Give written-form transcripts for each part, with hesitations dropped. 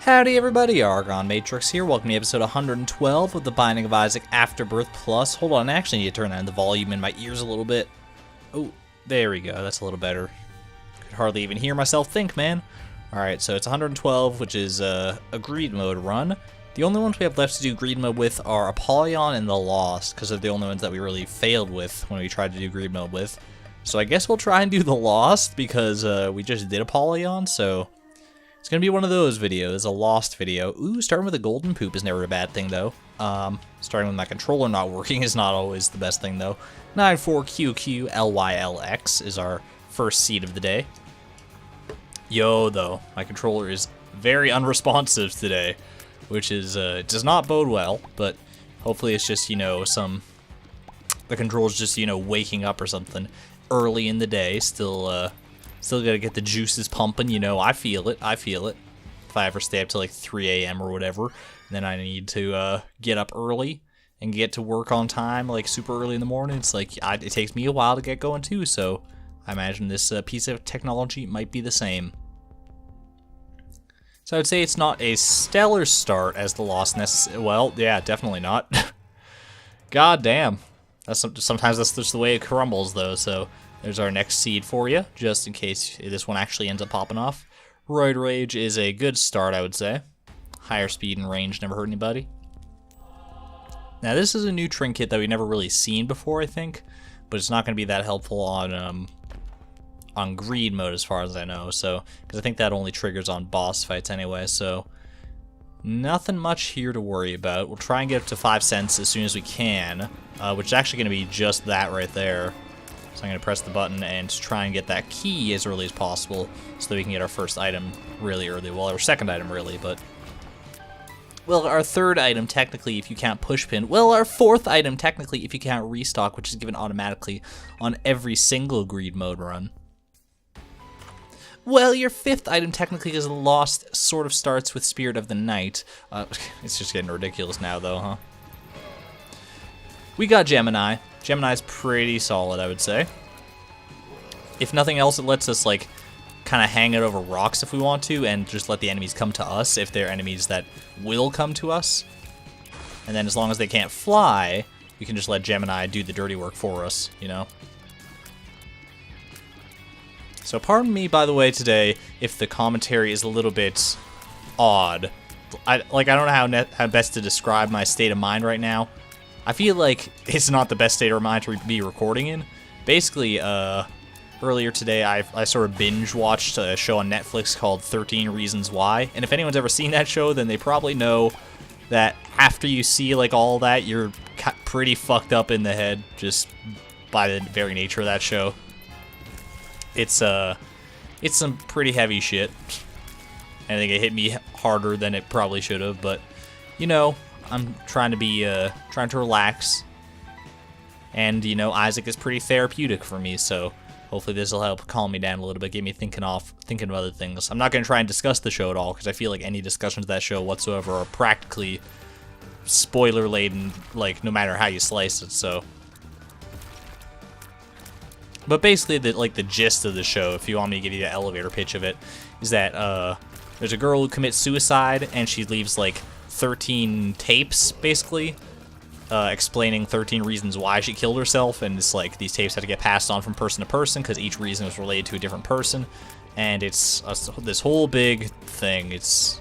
Howdy everybody, ArgonMatrix here. Welcome to episode 112 of the Binding of Isaac Afterbirth Plus. Hold on, I actually need to turn down the volume in my ears a little bit. Oh, there we go, that's a little better. Could hardly even hear myself think, man. Alright, so it's 112, which is a greed mode run. The only ones we have left to do greed mode with are Apollyon and the Lost, because they're the only ones that we really failed with when we tried to do greed mode with. So I guess we'll try and do the Lost, because we just did Apollyon, so it's gonna be one of those videos, a Lost video. Ooh, starting with a golden poop is never a bad thing, though. Starting with my controller not working is not always the best thing, though. 94QQ LYLX is our first seed of the day. Yo, though, my controller is very unresponsive today, which is, does not bode well, but hopefully it's just, you know, the controller's just, you know, waking up or something early in the day, still gotta get the juices pumping, you know. I feel it. If I ever stay up till like 3 a.m. or whatever, then I need to get up early and get to work on time, like super early in the morning. It's like, it takes me a while to get going too, so I imagine this piece of technology might be the same. So I would say it's not a stellar start as the Lost well, yeah, definitely not. God damn. Sometimes that's just the way it crumbles, though, so there's our next seed for you, just in case this one actually ends up popping off. Roid Rage is a good start, I would say. Higher speed and range never hurt anybody. Now, this is a new trinket that we've never really seen before, I think, but it's not going to be that helpful on greed mode as far as I know, so because I think that only triggers on boss fights anyway, so nothing much here to worry about. We'll try and get up to 5 cents as soon as we can, which is actually going to be just that right there. So I'm going to press the button and try and get that key as early as possible so that we can get our first item really early. Well, our second item really, but well, our third item technically if you count pushpin. Well, our fourth item technically if you count restock, which is given automatically on every single greed mode run. Well, your fifth item technically is Lost sort of starts with Spirit of the Night. It's just getting ridiculous now though, huh? We got Gemini. Gemini's pretty solid, I would say. If nothing else, it lets us, like, kind of hang it over rocks if we want to, and just let the enemies come to us if they're enemies that will come to us. And then as long as they can't fly, we can just let Gemini do the dirty work for us, you know? So pardon me, by the way, today, if the commentary is a little bit odd. I don't know how best to describe my state of mind right now. I feel like it's not the best state of mind to be recording in. Basically, earlier today, I sort of binge-watched a show on Netflix called 13 Reasons Why. And if anyone's ever seen that show, then they probably know that after you see, like, all that, you're pretty fucked up in the head, just by the very nature of that show. It's some pretty heavy shit. I think it hit me harder than it probably should have, but, you know, I'm trying to relax, and, you know, Isaac is pretty therapeutic for me, so hopefully this will help calm me down a little bit, get me thinking of other things. I'm not going to try and discuss the show at all, because I feel like any discussions of that show whatsoever are practically spoiler-laden, like, no matter how you slice it, so. But basically, the gist of the show, if you want me to give you the elevator pitch of it, is that, there's a girl who commits suicide, and she leaves, like, 13 tapes, basically, explaining 13 reasons why she killed herself, and it's like these tapes have to get passed on from person to person because each reason was related to a different person, and it's this whole big thing. There's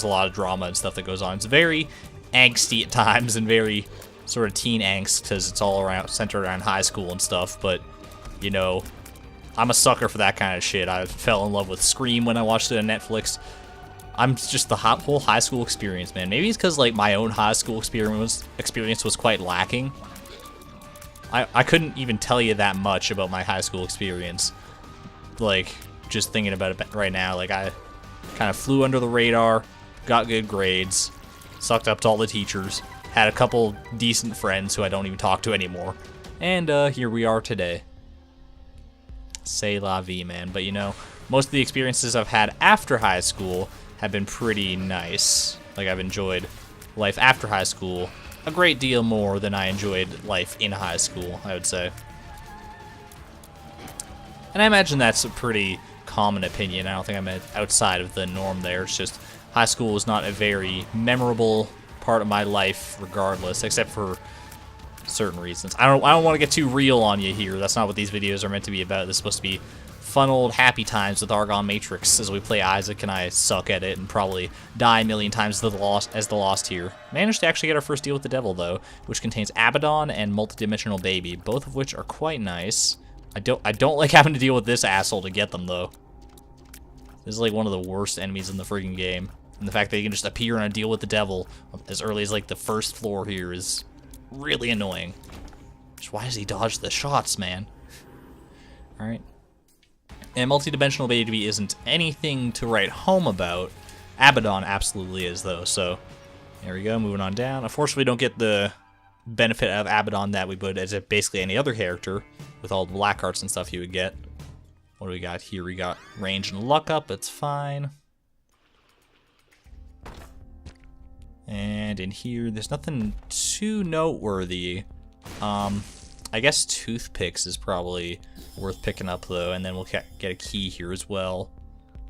a lot of drama and stuff that goes on. It's very angsty at times and very sort of teen angst because it's all centered around high school and stuff, but, you know, I'm a sucker for that kind of shit. I fell in love with Scream when I watched it on Netflix. I'm just the whole high school experience, man. Maybe it's because, like, my own high school experience was quite lacking. I couldn't even tell you that much about my high school experience. Like, just thinking about it right now, like, I kind of flew under the radar, got good grades, sucked up to all the teachers, had a couple decent friends who I don't even talk to anymore, and here we are today. C'est la vie, man. But, you know, most of the experiences I've had after high school have been pretty nice. Like, I've enjoyed life after high school a great deal more than I enjoyed life in high school, I would say. And I imagine that's a pretty common opinion. I don't think I'm outside of the norm there. It's just high school was not a very memorable part of my life regardless, except for certain reasons. I don't want to get too real on you here. That's not what these videos are meant to be about. This is supposed to be fun old happy times with ArgonMatrix as we play Isaac, and I suck at it and probably die a million times as the Lost here. Managed to actually get our first deal with the devil though, which contains Abaddon and Multidimensional Baby, both of which are quite nice. I don't like having to deal with this asshole to get them though. This is like one of the worst enemies in the freaking game. And the fact that you can just appear and deal with the devil as early as like the first floor here is really annoying. Just why does he dodge the shots, man? Alright. And Multidimensional Baby isn't anything to write home about. Abaddon absolutely is, though, so there we go, moving on down. Unfortunately, we don't get the benefit of Abaddon that we would as if basically any other character with all the black arts and stuff you would get. What do we got here? We got range and luck up, it's fine. And in here, there's nothing too noteworthy. I guess toothpicks is probably worth picking up, though, and then we'll get a key here as well.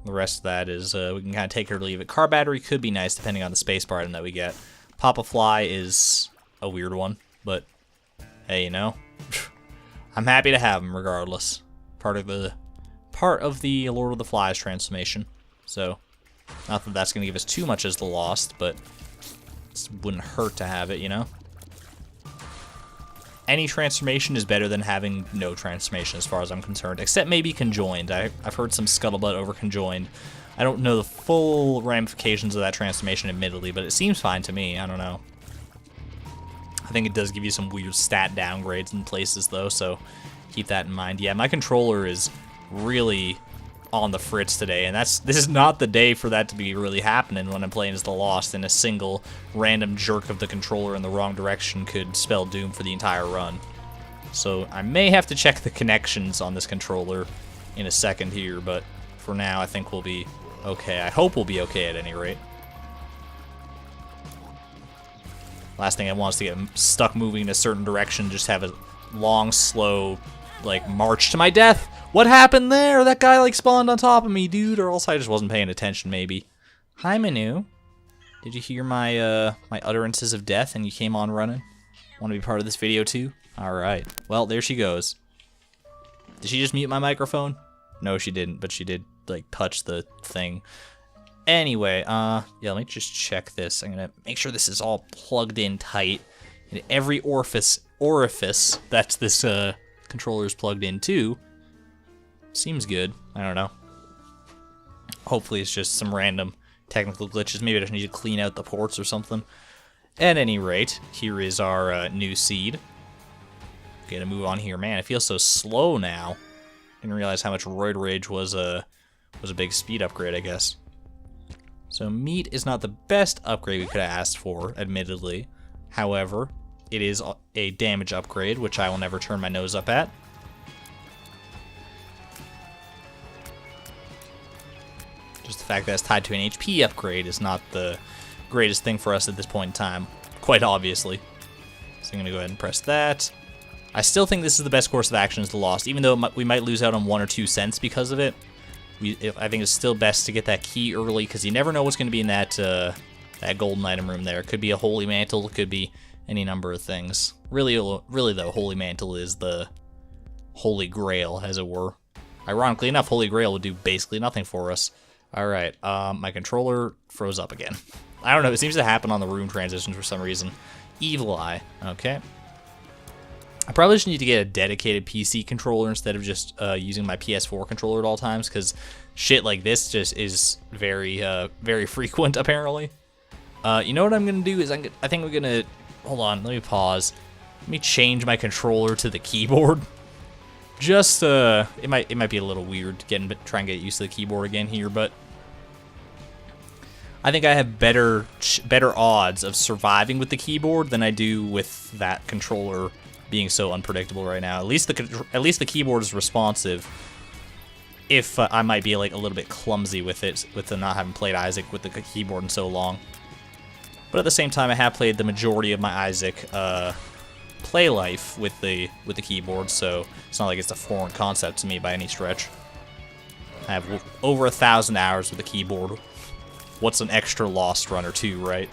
The rest of that is, we can kind of take it or leave it. Car battery could be nice, depending on the spacebar item that we get. Pop-a-fly is a weird one, but hey, you know, I'm happy to have them regardless. Part of the Lord of the Flies transformation. So, not that that's going to give us too much as the Lost, but it wouldn't hurt to have it, you know? Any transformation is better than having no transformation as far as I'm concerned, except maybe conjoined. I've heard some scuttlebutt over conjoined. I don't know the full ramifications of that transformation, admittedly, but it seems fine to me. I don't know. I think it does give you some weird stat downgrades in places, though, so keep that in mind. Yeah, my controller is really on the fritz today, and this is not the day for that to be really happening when I'm playing as the Lost, and a single random jerk of the controller in the wrong direction could spell doom for the entire run. So I may have to check the connections on this controller in a second here, but for now I think we'll be okay. I hope we'll be okay at any rate. Last thing I want is to get stuck moving in a certain direction, just have a long, slow, like, march to my death. What happened there? That guy, like, spawned on top of me, dude, or else I just wasn't paying attention, maybe. Hi, Manu. Did you hear my, my utterances of death and you came on running? Want to be part of this video, too? Alright. Well, there she goes. Did she just mute my microphone? No, she didn't, but she did, like, touch the thing. Anyway, yeah, let me just check this. I'm gonna make sure this is all plugged in tight. And every orifice that this, controller is plugged into. Seems good. I don't know. Hopefully it's just some random technical glitches. Maybe I just need to clean out the ports or something. At any rate, here is our new seed. Gonna move on here. Man, it feels so slow now. Didn't realize how much Roid Rage was a big speed upgrade, I guess. So meat is not the best upgrade we could have asked for, admittedly. However, it is a damage upgrade, which I will never turn my nose up at. Just the fact that it's tied to an HP upgrade is not the greatest thing for us at this point in time, quite obviously. So I'm going to go ahead and press that. I still think this is the best course of action as the Lost, even though we might lose out on 1 or 2 cents because of it. I think it's still best to get that key early, because you never know what's going to be in that that golden item room there. It could be a Holy Mantle, it could be any number of things. Really though, Holy Mantle is the Holy Grail, as it were. Ironically enough, Holy Grail would do basically nothing for us. Alright, my controller froze up again. I don't know, it seems to happen on the room transitions for some reason. Evil Eye, okay. I probably just need to get a dedicated PC controller instead of just using my PS4 controller at all times, because shit like this just is very, very frequent, apparently. You know what I'm going to do is I think we're going to... Hold on, let me pause. Let me change my controller to the keyboard. Just, it might be a little weird to try and get used to the keyboard again here, but I think I have better odds of surviving with the keyboard than I do with that controller being so unpredictable right now. At least the keyboard is responsive. If I might be like a little bit clumsy with it, with the not having played Isaac with the keyboard in so long. But at the same time, I have played the majority of my Isaac play life with the keyboard, so it's not like it's a foreign concept to me by any stretch. I have over 1,000 hours with the keyboard. what's an extra lost run or two, right?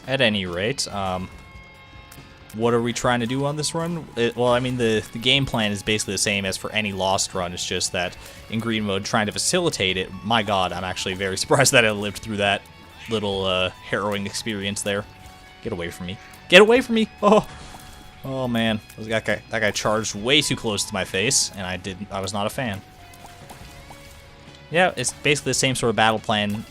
At any rate, what are we trying to do on this run? Well, I mean, the game plan is basically the same as for any lost run. It's just that in green mode, trying to facilitate it. My God, I'm actually very surprised that I lived through that little harrowing experience there. Get away from me. Get away from me! Oh man, that guy charged way too close to my face, and I was not a fan. Yeah, it's basically the same sort of battle plan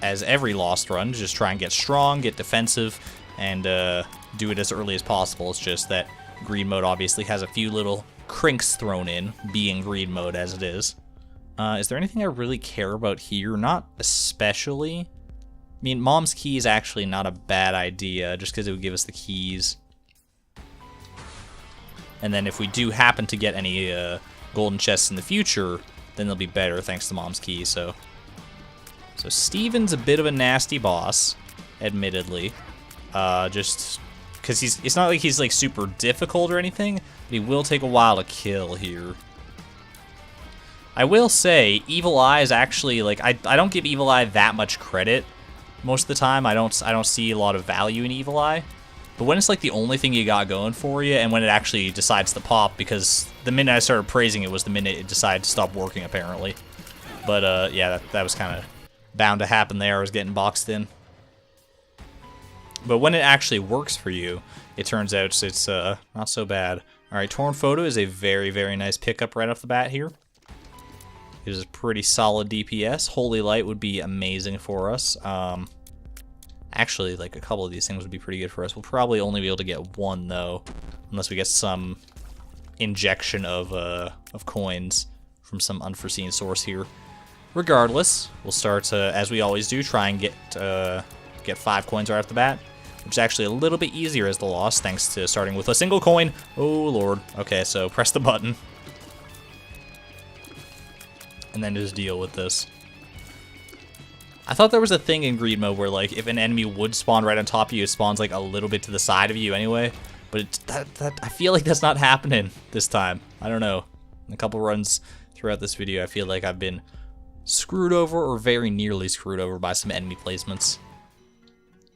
as every lost run. Just try and get strong, get defensive, and do it as early as possible. It's just that green mode obviously has a few little crinks thrown in, being green mode as it is. Is there anything I really care about here? Not especially. I mean, Mom's key is actually not a bad idea, just because it would give us the keys. And then if we do happen to get any golden chests in the future, then they'll be better thanks to Mom's key. So Steven's a bit of a nasty boss, admittedly. Just because it's not like he's like super difficult or anything, but he will take a while to kill here. I will say, Evil Eye is actually like I don't give Evil Eye that much credit most of the time. I don't see a lot of value in Evil Eye. But when it's like the only thing you got going for you, and when it actually decides to pop, because the minute I started praising it was the minute it decided to stop working, apparently. But yeah, that was kind of bound to happen there. I was getting boxed in. But when it actually works for you, it turns out it's not so bad. Alright, Torn Photo is a very, very nice pickup right off the bat here. It is a pretty solid DPS. Holy Light would be amazing for us. Actually, like a couple of these things would be pretty good for us. We'll probably only be able to get one though, unless we get some injection of coins from some unforeseen source here. Regardless, we'll start as we always do, try and get 5 coins right off the bat, which is actually a little bit easier as the loss, thanks to starting with a single coin. Oh lord. Okay, so press the button, and then just deal with this. I thought there was a thing in green mode where, like, if an enemy would spawn right on top of you, it spawns, like, a little bit to the side of you anyway. But I feel like that's not happening this time. I don't know. In a couple runs throughout this video, I feel like I've been screwed over or very nearly screwed over by some enemy placements.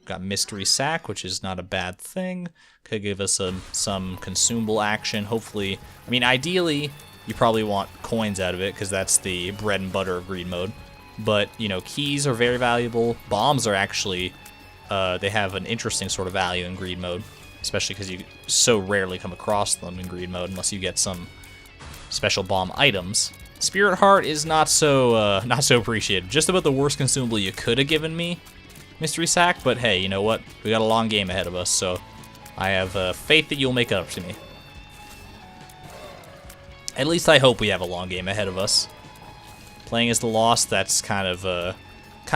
Got Mystery Sack, which is not a bad thing. Could give us some consumable action, hopefully. I mean, ideally, you probably want coins out of it, because that's the bread and butter of green mode. But, you know, keys are very valuable. Bombs are actually, they have an interesting sort of value in green mode, especially because you so rarely come across them in green mode unless you get some special bomb items. Spirit Heart is not so appreciated. Just about the worst consumable you could have given me, Mystery Sack, but hey, you know what? We got a long game ahead of us, so I have faith that you'll make it up to me. At least I hope we have a long game ahead of us. Playing as the Lost, that's kind of a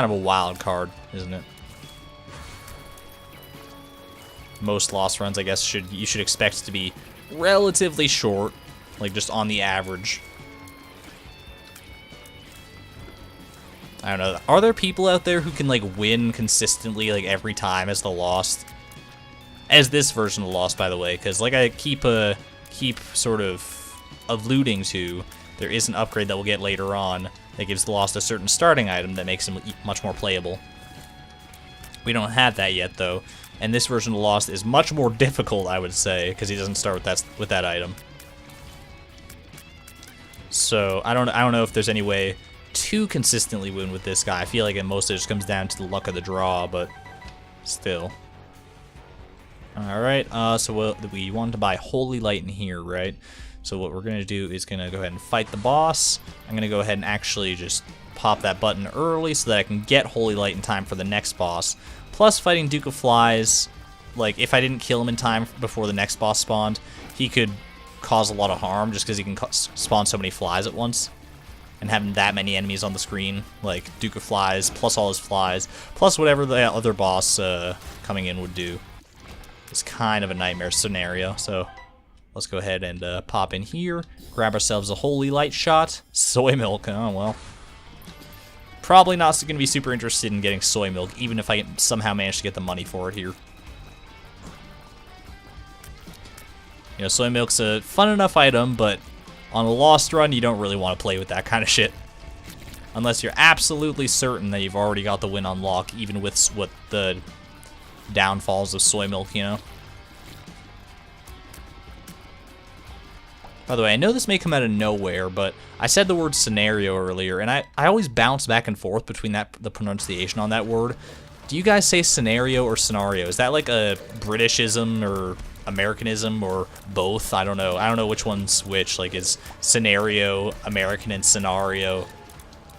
wild card, isn't it? Most Lost runs, I guess, you should expect to be relatively short, like just on the average. I don't know. Are there people out there who can like win consistently like every time as the Lost? As this version of the Lost, by the way, because like I keep sort of alluding to, there is an upgrade that we'll get later on that gives the Lost a certain starting item that makes him much more playable. We don't have that yet, though, and this version of the Lost is much more difficult, I would say, because he doesn't start with that item. So I don't know if there's any way to consistently win with this guy. I feel like it mostly just comes down to the luck of the draw, but still. All right, so we wanted to buy Holy Light in here, right? So what we're going to do is going to go ahead and fight the boss. I'm going to go ahead and actually just pop that button early so that I can get Holy Light in time for the next boss. Plus, fighting Duke of Flies, like, if I didn't kill him in time before the next boss spawned, he could cause a lot of harm just because he can spawn so many flies at once. And having that many enemies on the screen, like Duke of Flies, plus all his flies, plus whatever the other boss coming in would do, is kind of a nightmare scenario, so... Let's go ahead and pop in here, grab ourselves a Holy Light shot. Soy milk, oh well. Probably not going to be super interested in getting soy milk, even if I somehow manage to get the money for it here. You know, soy milk's a fun enough item, but On a Lost run, you don't really want to play with that kind of shit. Unless you're absolutely certain that you've already got the win on lock, even with what the downfalls of soy milk, you know? By the way, I know this may come out of nowhere, but I said the word scenario earlier, and I always bounce back and forth between the pronunciation on that word. Do you guys say scenario or scenario? Is that like a Britishism or Americanism or both? I don't know. I don't know which one's which. Like, is scenario American and scenario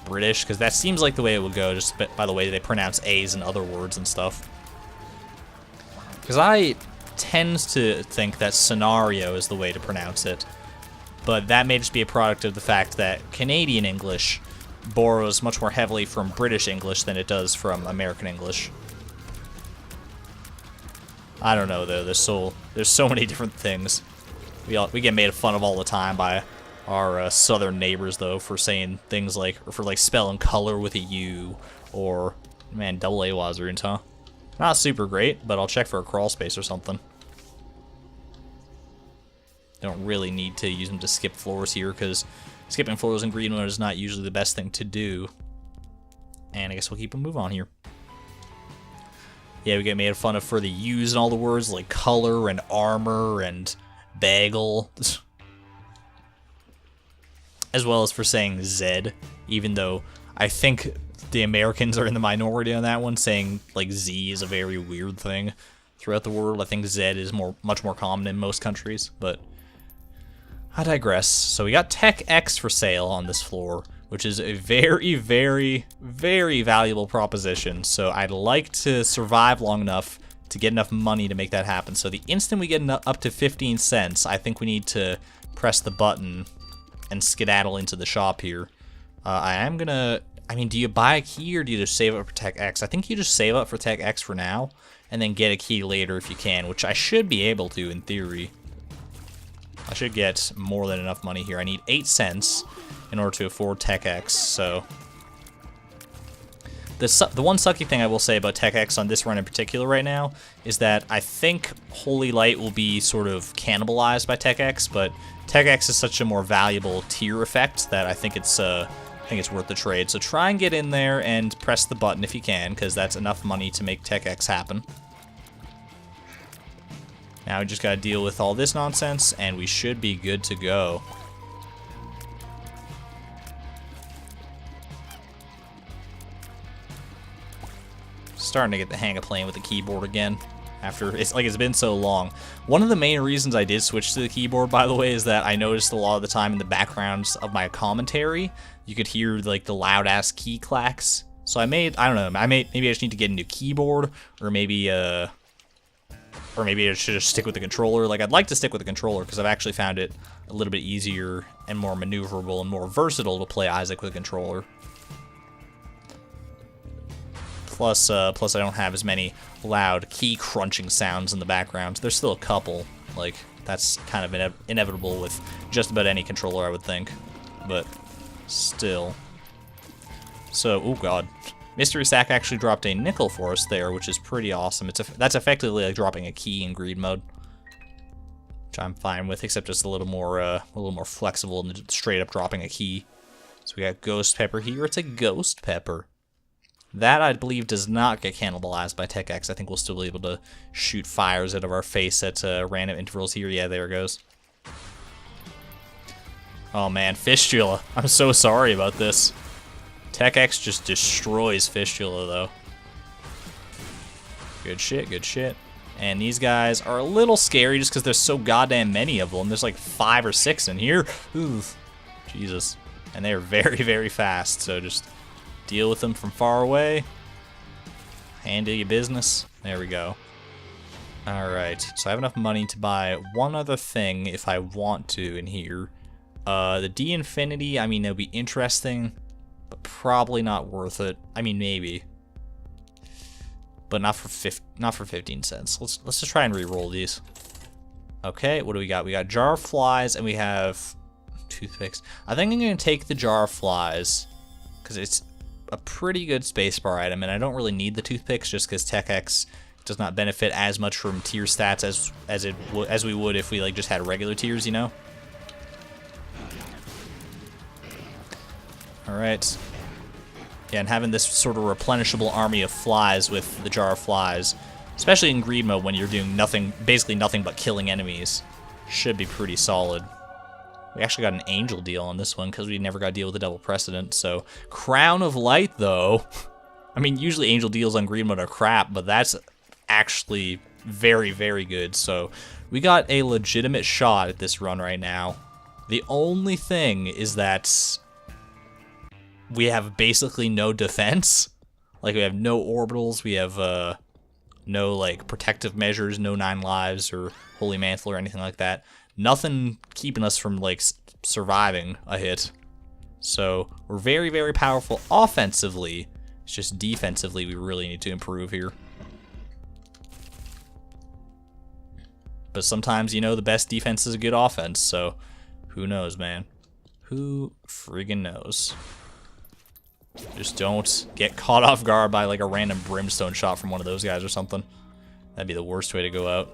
British? Because that seems like the way it would go, just by the way they pronounce A's and other words and stuff. Because I tend to think that scenario is the way to pronounce it. But that may just be a product of the fact that Canadian English borrows much more heavily from British English than it does from American English. I don't know though. There's so many different things. We get made fun of all the time by our southern neighbors though for saying things like, or for like spelling color with a U, or man, double A wazards, huh? Not super great, but I'll check for a crawl space or something. Don't really need to use them to skip floors here, because skipping floors in green mode is not usually the best thing to do. And I guess we'll keep a move on here. Yeah, we get made fun of for the U's and all the words like color and armor and bagel. As well as for saying Z, even though I think the Americans are in the minority on that one. Saying like Z is a very weird thing throughout the world. I think Z is much more common in most countries, but I digress. So we got Tech X for sale on this floor, which is a very, very, very valuable proposition. So I'd like to survive long enough to get enough money to make that happen. So the instant we get up to 15 cents, I think we need to press the button and skedaddle into the shop here. I mean, do you buy a key or do you just save up for Tech X? I think you just save up for Tech X for now and then get a key later if you can, which I should be able to in theory. I should get more than enough money here. I need 8 cents in order to afford Tech X, so the one sucky thing I will say about Tech X on this run in particular right now is that I think Holy Light will be sort of cannibalized by Tech X, but Tech X is such a more valuable tier effect that I think it's worth the trade. So try and get in there and press the button if you can, because that's enough money to make Tech X happen. Now we just gotta deal with all this nonsense, and we should be good to go. Starting to get the hang of playing with the keyboard again. After it's been so long. One of the main reasons I did switch to the keyboard, by the way, is that I noticed a lot of the time in the backgrounds of my commentary, you could hear like the loud ass key clacks. So maybe I just need to get a new keyboard, or maybe I should just stick with the controller. Like, I'd like to stick with the controller because I've actually found it a little bit easier and more maneuverable and more versatile to play Isaac with a controller. Plus I don't have as many loud key crunching sounds in the background. There's still a couple. Like, that's kind of inevitable with just about any controller, I would think. But still. So, oh god. Mystery Sack actually dropped a nickel for us there, which is pretty awesome. That's effectively like dropping a key in greed mode, which I'm fine with, except just a little more flexible than straight up dropping a key. So we got Ghost Pepper here. It's a Ghost Pepper. That, I believe, does not get cannibalized by Tech X. I think we'll still be able to shoot fires out of our face at random intervals here. Yeah, there it goes. Oh man, Fistula. I'm so sorry about this. Tech X just destroys Fistula, though. Good shit, good shit. And these guys are a little scary just because there's so goddamn many of them. There's like 5 or 6 in here. Ooh, Jesus. And they're very, very fast, so just deal with them from far away. Handle your business. There we go. Alright, so I have enough money to buy one other thing if I want to in here. The D-Infinity, I mean, it'll be interesting, but probably not worth it. I mean, maybe. But not for 15 cents. Let's just try and re-roll these. Okay, what do we got? We got Jar of Flies, and we have toothpicks. I think I'm going to take the Jar of Flies, because it's a pretty good spacebar item, and I don't really need the toothpicks just because Tech X does not benefit as much from tier stats as we would if we like just had regular tiers, you know. Alright. Yeah, and having this sort of replenishable army of flies with the jar of flies, especially in greed mode when you're doing nothing, basically nothing but killing enemies, should be pretty solid. We actually got an angel deal on this one because we never got to deal with the double precedent. So, Crown of Light, though. I mean, usually angel deals on greed mode are crap, but that's actually very, very good. So, we got a legitimate shot at this run right now. The only thing is that we have basically no defense. Like, we have no orbitals, we have no, like, protective measures, no 9 lives or Holy Mantle or anything like that. Nothing keeping us from, like, surviving a hit. So, we're very, very powerful offensively. It's just defensively we really need to improve here. But sometimes, you know, the best defense is a good offense, so who knows, man? Who friggin' knows? Just don't get caught off guard by, like, a random brimstone shot from one of those guys or something. That'd be the worst way to go out.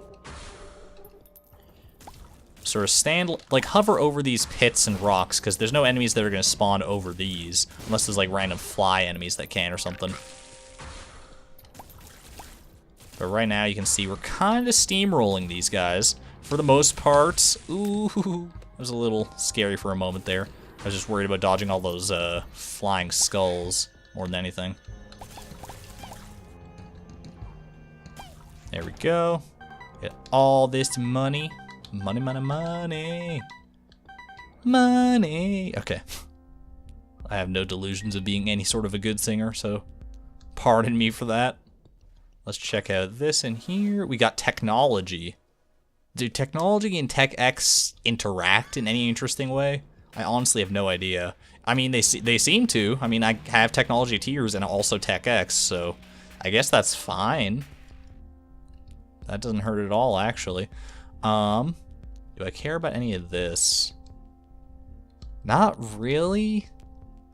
Sort of stand, like, hover over these pits and rocks, because there's no enemies that are going to spawn over these, unless there's, like, random fly enemies that can or something. But right now, you can see we're kind of steamrolling these guys, for the most part. Ooh, it was a little scary for a moment there. I was just worried about dodging all those flying skulls more than anything. There we go. Get all this money. Money, money, money. Money. Okay. I have no delusions of being any sort of a good singer, so pardon me for that. Let's check out this in here. We got technology. Do technology and Tech X interact in any interesting way? I honestly have no idea. I mean, they seem to. I mean, I have technology tiers and also Tech X, so I guess that's fine. That doesn't hurt at all, actually. Do I care about any of this? Not really.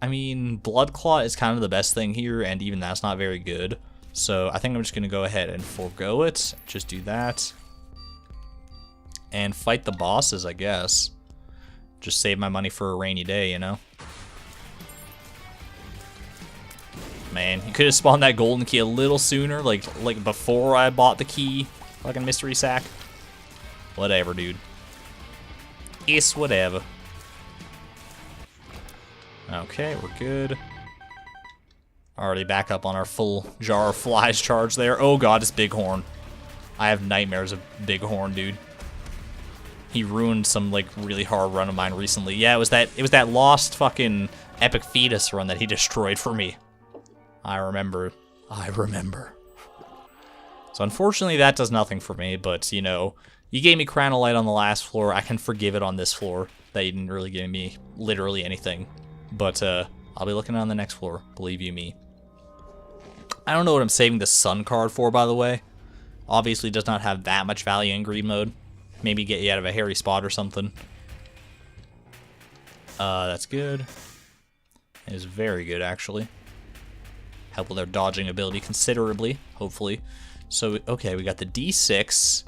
I mean, Blood Clot is kind of the best thing here, and even that's not very good. So I think I'm just going to go ahead and forego it. Just do that. And fight the bosses, I guess. Just save my money for a rainy day, you know? Man, you could have spawned that golden key a little sooner, like before I bought the key, fucking mystery sack. Whatever, dude. It's whatever. Okay, we're good. Already back up on our full jar of flies charge there. Oh god, it's Bighorn. I have nightmares of Bighorn, dude. He ruined some, like, really hard run of mine recently. Yeah, it was that lost fucking epic fetus run that he destroyed for me. I remember. So unfortunately that does nothing for me, but, you know, you gave me Crown of Light on the last floor. I can forgive it on this floor that you didn't really give me literally anything. But I'll be looking on the next floor, believe you me. I don't know what I'm saving the sun card for, by the way. Obviously does not have that much value in greed mode. Maybe get you out of a hairy spot or something. That's good. It is very good, actually. Help with our dodging ability considerably, hopefully. So, okay, we got the D6.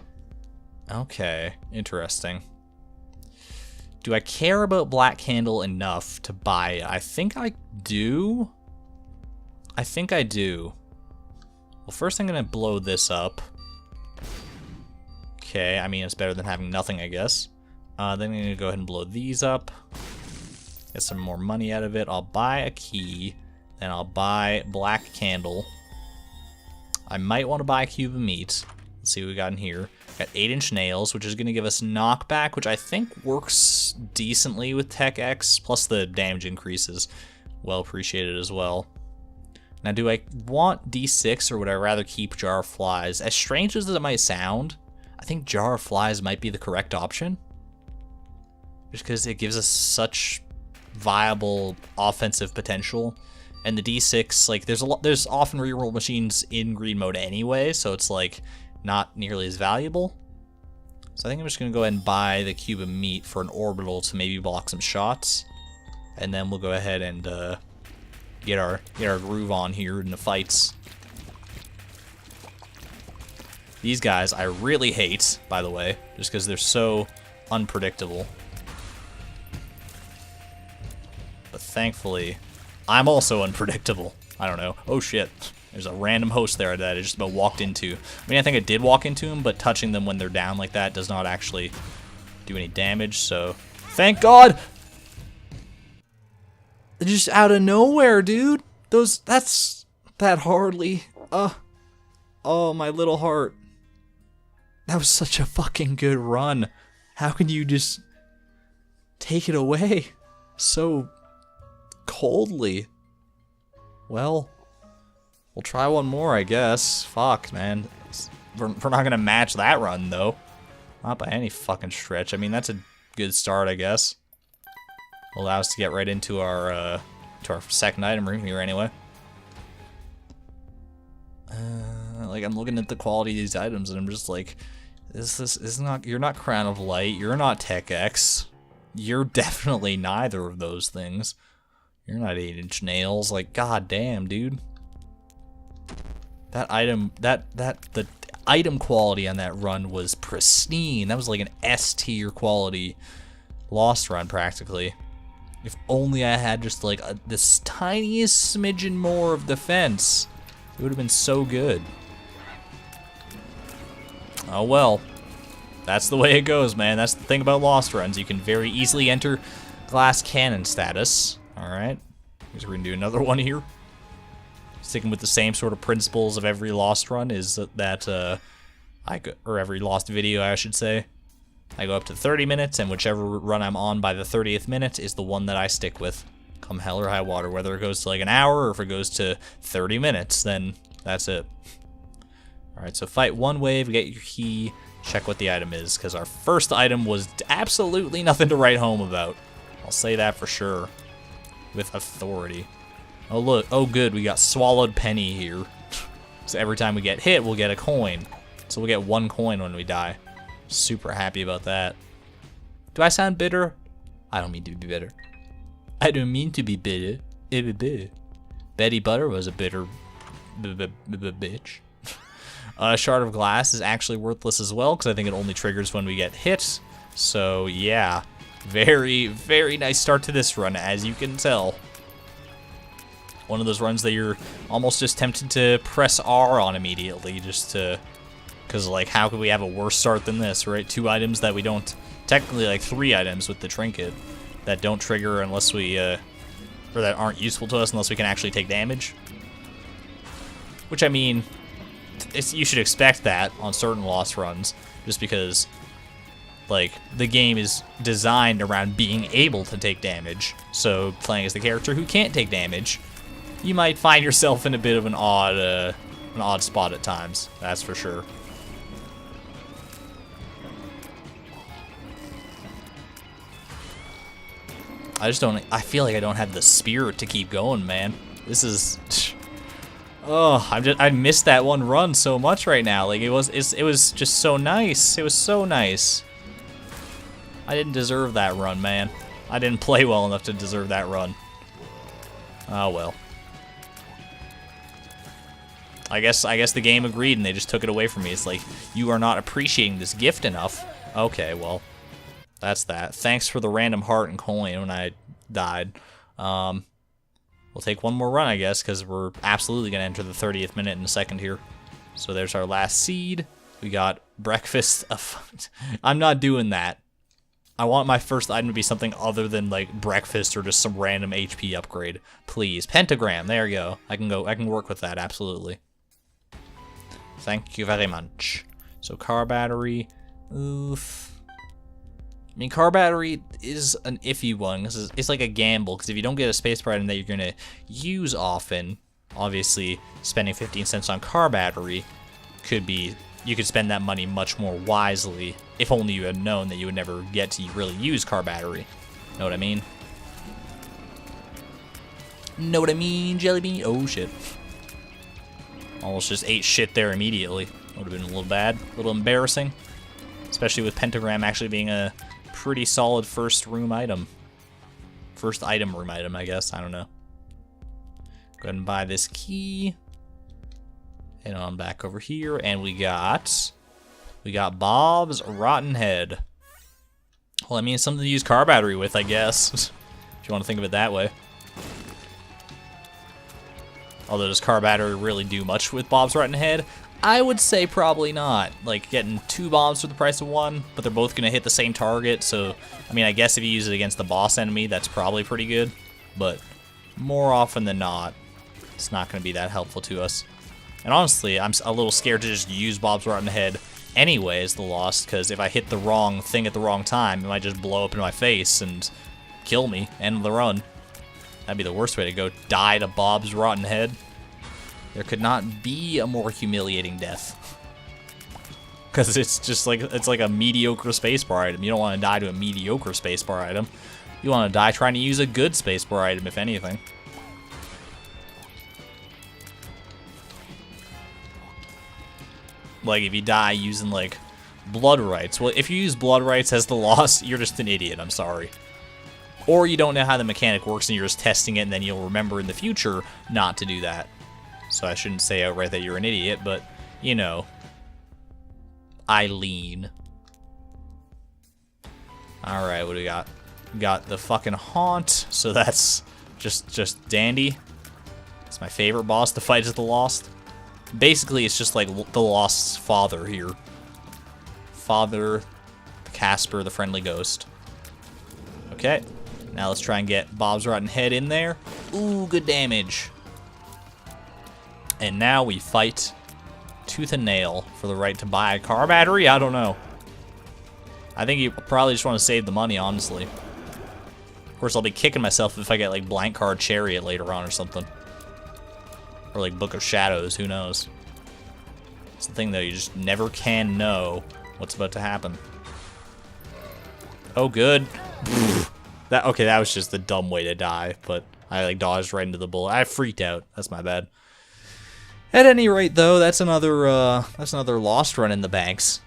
Okay, interesting. Do I care about Black Candle enough to buy it? I think I do. I think I do. Well, first I'm going to blow this up. Okay, I mean, it's better than having nothing, I guess. Then I'm going to go ahead and blow these up. Get some more money out of it. I'll buy a key. Then I'll buy Black Candle. I might want to buy a cube of meat. Let's see what we got in here. Got 8-inch nails, which is going to give us knockback, which I think works decently with Tech X, plus the damage increases. Well appreciated as well. Now, do I want D6 or would I rather keep Jar of Flies? As strange as it might sound, I think Jar of Flies might be the correct option. Just because it gives us such viable offensive potential. And the D6, like, there's often reroll machines in greed mode anyway, so it's like not nearly as valuable. So I think I'm just gonna go ahead and buy the cube of meat for an orbital to maybe block some shots. And then we'll go ahead and get our groove on here in the fights. These guys I really hate, by the way, just because they're so unpredictable. But thankfully, I'm also unpredictable. I don't know. Oh shit. There's a random host there that I just about walked into. I mean, I think I did walk into them, but touching them when they're down like that does not actually do any damage, so thank God! Just out of nowhere, dude. That hardly. Oh, my little heart. That was such a fucking good run. How can you just take it away so coldly? Well, we'll try one more, I guess. Fuck, man. We're not gonna match that run, though. Not by any fucking stretch. I mean, that's a good start, I guess. Allow us to get right into our second item room here, anyway. Like, I'm looking at the quality of these items, and I'm just like, this is not. You're not Crown of Light. You're not Tech X. You're definitely neither of those things. You're not 8-inch nails. Like, goddamn, dude. That item, the item quality on that run was pristine. That was like an S tier quality lost run, practically. If only I had just like this tiniest smidgen more of defense, it would have been so good. Oh well, that's the way it goes, man. That's the thing about lost runs. You can very easily enter glass cannon status. All right, guess we're gonna do another one here. Sticking with the same sort of principles of every lost run is that or every lost video, I should say. I go up to 30 minutes, and whichever run I'm on by the 30th minute is the one that I stick with, come hell or high water. Whether it goes to like an hour or if it goes to 30 minutes, then that's it. Alright, so fight one wave, get your key, check what the item is, because our first item was absolutely nothing to write home about. I'll say that for sure, with authority. Oh look, oh good, we got Swallowed Penny here. So every time we get hit, we'll get a coin. So we'll get 1 coin when we die. Super happy about that. Do I sound bitter? I don't mean to be bitter. I don't mean to be bitter. Betty Butter was a bitter bitch. Shard of Glass is actually worthless as well, because I think it only triggers when we get hit. So yeah, very, very nice start to this run, as you can tell. One of those runs that you're almost just tempted to press R on immediately, just to... Because, like, how could we have a worse start than this, right? 2 items that we don't... Technically, like, 3 items with the trinket that don't trigger unless we, or that aren't useful to us unless we can actually take damage. Which, I mean, you should expect that on certain lost runs, just because, like, the game is designed around being able to take damage. So, playing as the character who can't take damage, you might find yourself in a bit of an odd spot at times, that's for sure. I feel like I don't have the spirit to keep going, man. This is, oh, I missed that one run so much right now. Like, it was just so nice. It was so nice. I didn't deserve that run, man. I didn't play well enough to deserve that run. Oh well. I guess the game agreed and they just took it away from me. It's like, you are not appreciating this gift enough. Okay, well. That's that. Thanks for the random heart and coin when I died. We'll take one more run, I guess, because we're absolutely going to enter the 30th minute in a second here. So there's our last seed. We got breakfast. I'm not doing that. I want my first item to be something other than, like, breakfast or just some random HP upgrade. Please. Pentagram. There you go. I can work with that, absolutely. Thank you very much. So car battery. Oof. I mean, car battery is an iffy one. It's like a gamble, because if you don't get a spacebar item that you're going to use often, obviously spending 15 cents on car battery could be, you could spend that money much more wisely if only you had known that you would never get to really use car battery. Know what I mean? Know what I mean, Jelly Bean? Oh, shit. Almost just ate shit there immediately. Would have been a little bad, a little embarrassing. Especially with Pentagram actually being a pretty solid first room item. First item room item, I guess. I don't know. Go ahead and buy this key. Head on back over here, and we got Bob's Rotten Head. Well, I mean, something to use car battery with, I guess. If you want to think of it that way. Although, does car battery really do much with bombs right in the head? I would say probably not. Like, getting 2 bombs for the price of 1, but they're both going to hit the same target, so, I mean, I guess if you use it against the boss enemy, that's probably pretty good, but more often than not, it's not going to be that helpful to us. And honestly, I'm a little scared to just use bombs right in the head anyway as the Lost, because if I hit the wrong thing at the wrong time, it might just blow up in my face and kill me, end the run. That'd be the worst way to go, die to Bob's rotten head. There could not be a more humiliating death. Because it's just like, it's like a mediocre spacebar item. You don't want to die to a mediocre spacebar item. You want to die trying to use a good spacebar item, if anything. Like, if you die using, like, blood rights. Well, if you use blood rights as the loss, you're just an idiot, I'm sorry. Or you don't know how the mechanic works and you're just testing it and then you'll remember in the future not to do that. So I shouldn't say outright that you're an idiot, but, you know, Eileen. Alright, what do we got? We got the fucking Haunt, so that's just dandy. It's my favorite boss to fight as the Lost. Basically, it's just like the Lost's father here. Father, Casper, the friendly ghost. Okay, now let's try and get Bob's rotten head in there. Ooh, good damage. And now we fight tooth and nail for the right to buy a car battery? I don't know. I think you probably just want to save the money, honestly. Of course, I'll be kicking myself if I get, like, Blank Card Chariot later on or something. Or, like, Book of Shadows, who knows. It's the thing, though, you just never can know what's about to happen. Oh, good. Okay, that was just the dumb way to die, but I, like, dodged right into the bullet. I freaked out. That's my bad. At any rate, though, that's another Lost run in the banks.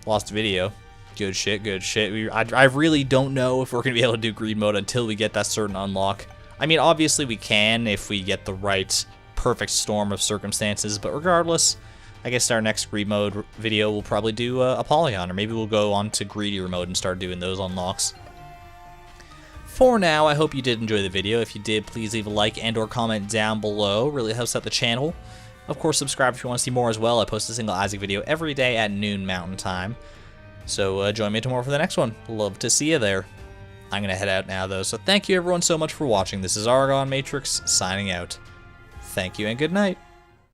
Lost video. Good shit, good shit. I really don't know if we're going to be able to do greed mode until we get that certain unlock. I mean, obviously we can if we get the right perfect storm of circumstances, but regardless, I guess our next greed mode video will probably do Apollyon, or maybe we'll go on to greedier mode and start doing those unlocks. For now, I hope you did enjoy the video. If you did, please leave a like and or comment down below. Really helps out the channel. Of course, subscribe if you want to see more as well. I post a single Isaac video every day at noon Mountain Time. So join me tomorrow for the next one. Love to see you there. I'm going to head out now, though. So thank you everyone so much for watching. This is ArgonMatrix signing out. Thank you and good night.